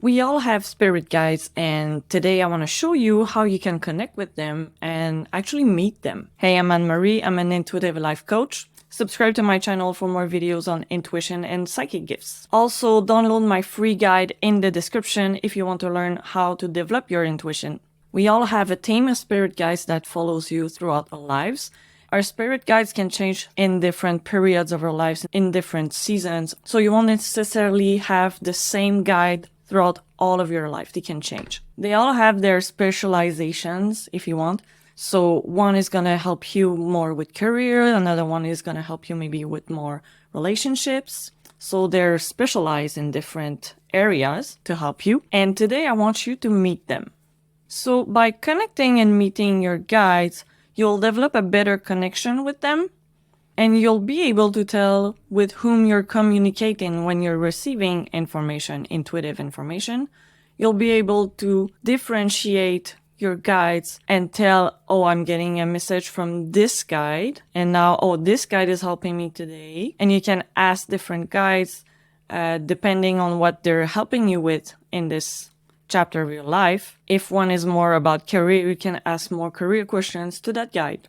We all have spirit guides, and today I want to show you how you can connect with them and actually meet them. Hey, I'm Anne-Marie. I'm an intuitive life coach. Subscribe to my channel for more videos on intuition and psychic gifts. Also, download my free guide in the description if you want to learn how to develop your intuition. We all have a team of spirit guides that follows you throughout our lives. Our spirit guides can change in different periods of our lives, in different seasons. So you won't necessarily have the same guide throughout all of your life. They can change. They all have their specializations, if you want. So one is going to help you more with career. Another one is going to help you maybe with more relationships. So they're specialized in different areas to help you. And today I want you to meet them. So by connecting and meeting your guides, you'll develop a better connection with them, and you'll be able to tell with whom you're communicating when you're receiving information, intuitive information. You'll be able to differentiate your guides and tell, oh, I'm getting a message from this guide, and now, oh, this guide is helping me today. And you can ask different guides depending on what they're helping you with in this chapter of your life. If one is more about career, you can ask more career questions to that guide.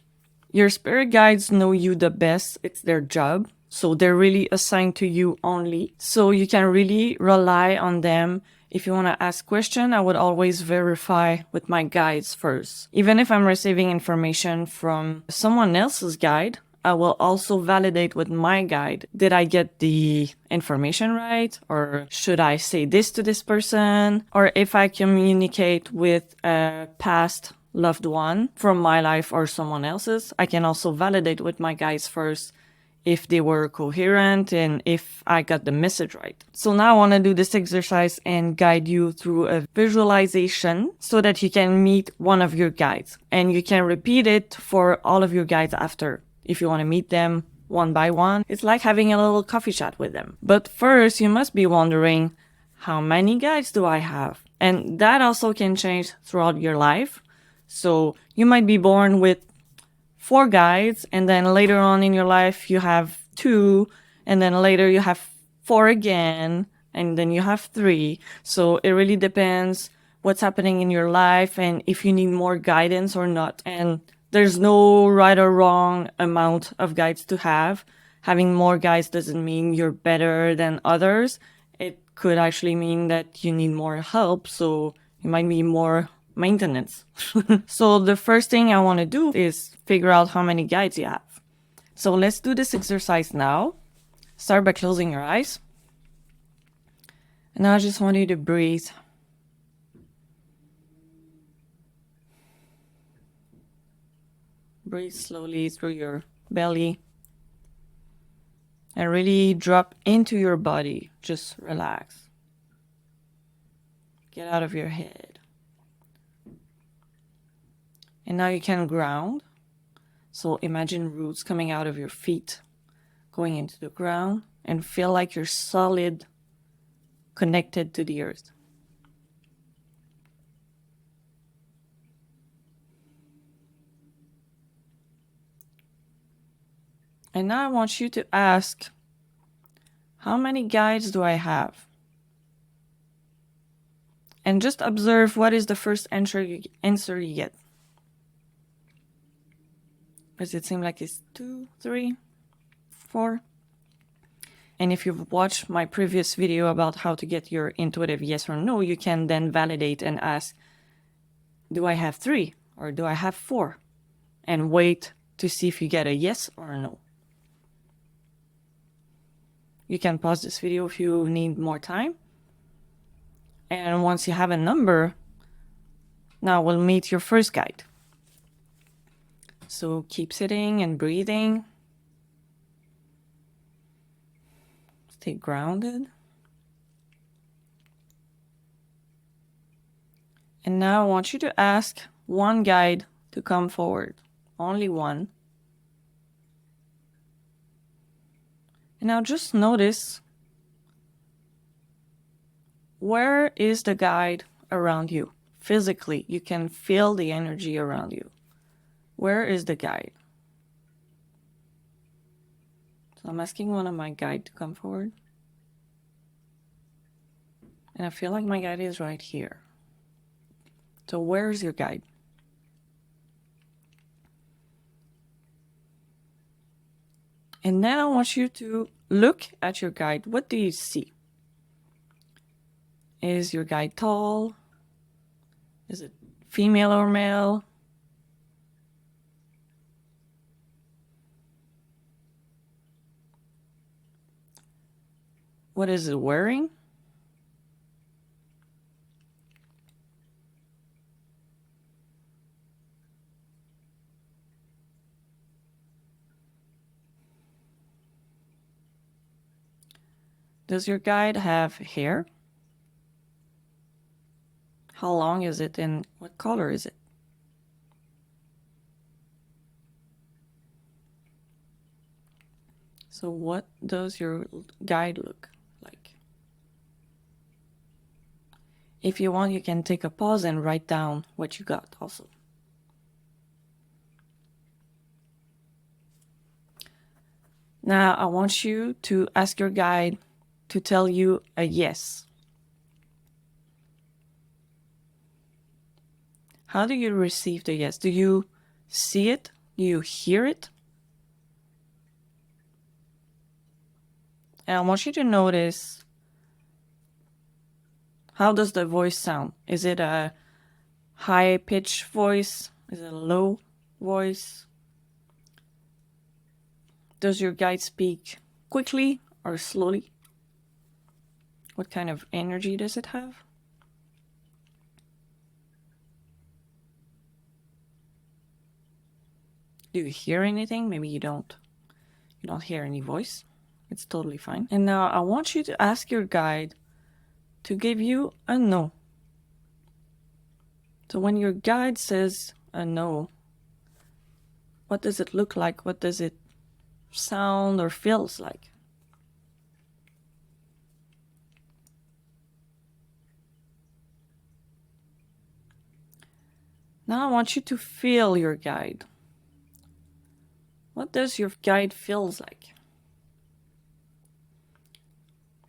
Your spirit guides know you the best. It's their job. So they're really assigned to you only. So you can really rely on them. If you want to ask questions, I would always verify with my guides first. Even if I'm receiving information from someone else's guide, I will also validate with my guide. Did I get the information right? Or should I say this to this person? Or if I communicate with a past loved one from my life or someone else's, I can also validate with my guides first if they were coherent and if I got the message right. So now I want to do this exercise and guide you through a visualization so that you can meet one of your guides, and you can repeat it for all of your guides after. If you want to meet them one by one, it's like having a little coffee chat with them. But first, you must be wondering, how many guides do I have? And that also can change throughout your life. So you might be born with 4 guides, and then later on in your life you have 2, and then later you have 4 again, and then you have 3. So it really depends what's happening in your life and if you need more guidance or not. And there's no right or wrong amount of guides to have. Having more guides doesn't mean you're better than others. It could actually mean that you need more help, so you might need more maintenance. So the first thing I want to do is figure out how many guides you have. So let's do this exercise now. Start by closing your eyes. And now I just want you to breathe. Breathe slowly through your belly. And really drop into your body. Just relax. Get out of your head. And now you can ground. So imagine roots coming out of your feet, going into the ground, and feel like you're solid, connected to the earth. And now I want you to ask, how many guides do I have? And just observe what is the first answer you get. Does it seem like it's 2, 3, 4? And if you've watched my previous video about how to get your intuitive yes or no, you can then validate and ask, do I have 3 or do I have 4? And wait to see if you get a yes or a no. You can pause this video if you need more time. And once you have a number, now we'll meet your first guide. So keep sitting and breathing. Stay grounded. And now I want you to ask one guide to come forward. Only one. And now just notice, where is the guide around you? Physically, you can feel the energy around you. Where is the guide? So I'm asking one of my guide to come forward. And I feel like my guide is right here. So where's your guide? And now I want you to look at your guide. What do you see? Is your guide tall? Is it female or male? What is it wearing? Does your guide have hair? How long is it and what color is it? So what does your guide look like? If you want, you can take a pause and write down what you got also. Now I want you to ask your guide to tell you a yes. How do you receive the yes? Do you see it? Do you hear it? And I want you to notice, how does the voice sound? Is it a high-pitched voice? Is it a low voice? Does your guide speak quickly or slowly? What kind of energy does it have? Do you hear anything? Maybe you don't. You don't hear any voice. It's totally fine. And now I want you to ask your guide to give you a no. So when your guide says a no, what does it look like? What does it sound or feels like? Now I want you to feel your guide. What does your guide feels like?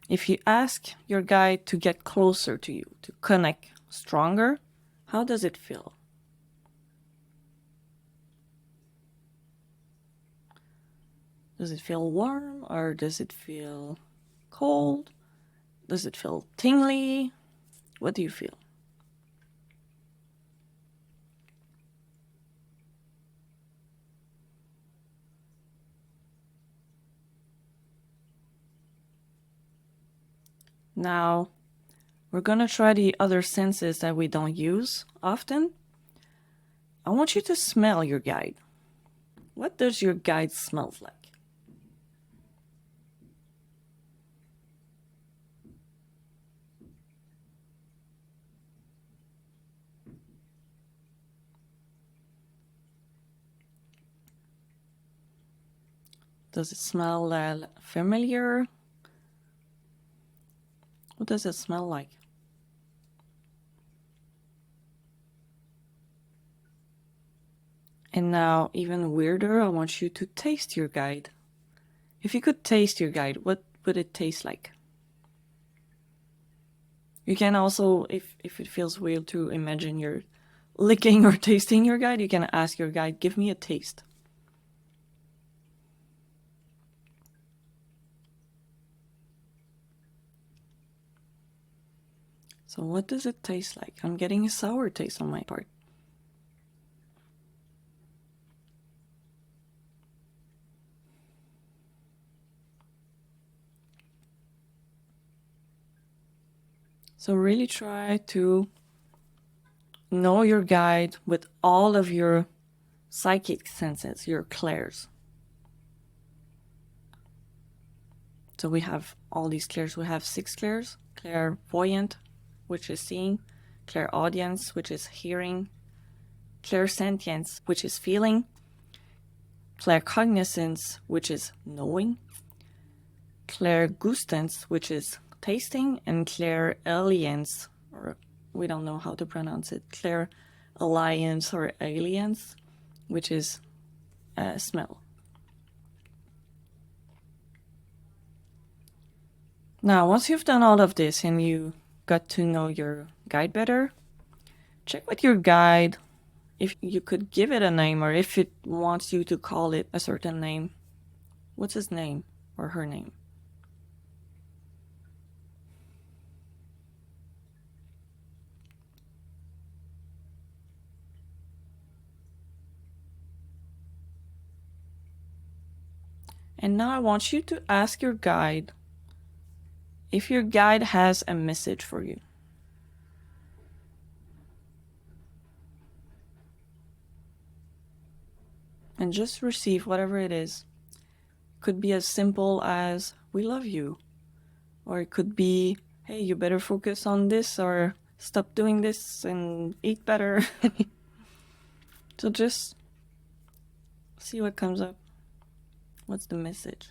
If you ask your guide to get closer to you, to connect stronger, how does it feel? Does it feel warm or does it feel cold? Does it feel tingly? What do you feel? Now, we're gonna try the other senses that we don't use often. I want you to smell your guide. What does your guide smell like? Does it smell familiar? What does it smell like? And now, even weirder, I want you to taste your guide. If you could taste your guide, what would it taste like? You can also, if it feels weird to imagine you're licking or tasting your guide, you can ask your guide, give me a taste. So what does it taste like? I'm getting a sour taste on my part. So really try to know your guide with all of your psychic senses, your clairs. So we have all these clairs. We have 6 clairs. Clairvoyant, which is seeing. Clairaudience, which is hearing. Clairsentience, which is feeling. Claircognizance, which is knowing. Clairgustance, which is tasting. And clairalience, or we don't know how to pronounce it. Clairalliance or aliens, which is smell. Now, once you've done all of this and you got to know your guide better, check with your guide if you could give it a name or if it wants you to call it a certain name. What's his name or her name? And now I want you to ask your guide if your guide has a message for you. And just receive whatever it is. It could be as simple as, we love you. Or it could be, hey, you better focus on this, or stop doing this and eat better. So just see what comes up. What's the message?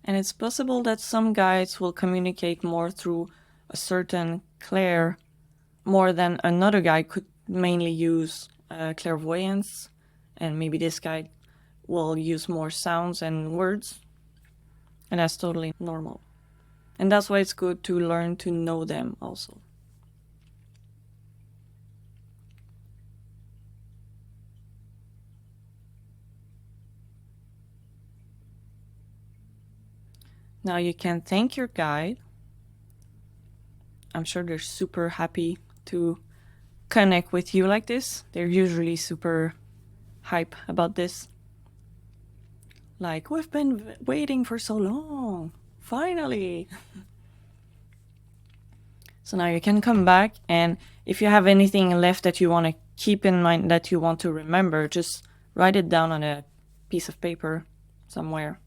And it's possible that some guides will communicate more through a certain clair more than another guide could mainly use clairvoyance, and maybe this guide will use more sounds and words, and that's totally normal. And that's why it's good to learn to know them also. Now you can thank your guide. I'm sure they're super happy to connect with you like this. They're usually super hype about this. Like, we've been waiting for so long. Finally. So now you can come back, and if you have anything left that you want to keep in mind, that you want to remember, just write it down on a piece of paper somewhere.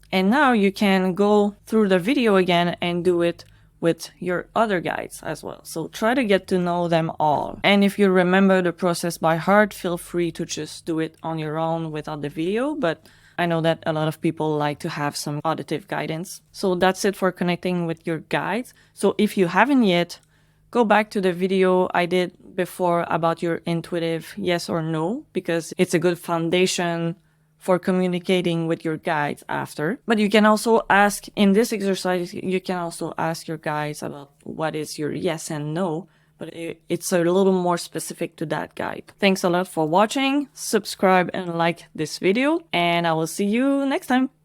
And now you can go through the video again and do it with your other guides as well. So try to get to know them all. And if you remember the process by heart, feel free to just do it on your own without the video. But I know that a lot of people like to have some auditive guidance. So that's it for connecting with your guides. So if you haven't yet, go back to the video I did before about your intuitive yes or no, because it's a good foundation for communicating with your guides after. But you can also ask, in this exercise, you can also ask your guides about what is your yes and no, but it's a little more specific to that guide. Thanks a lot for watching. Subscribe and like this video, and I will see you next time.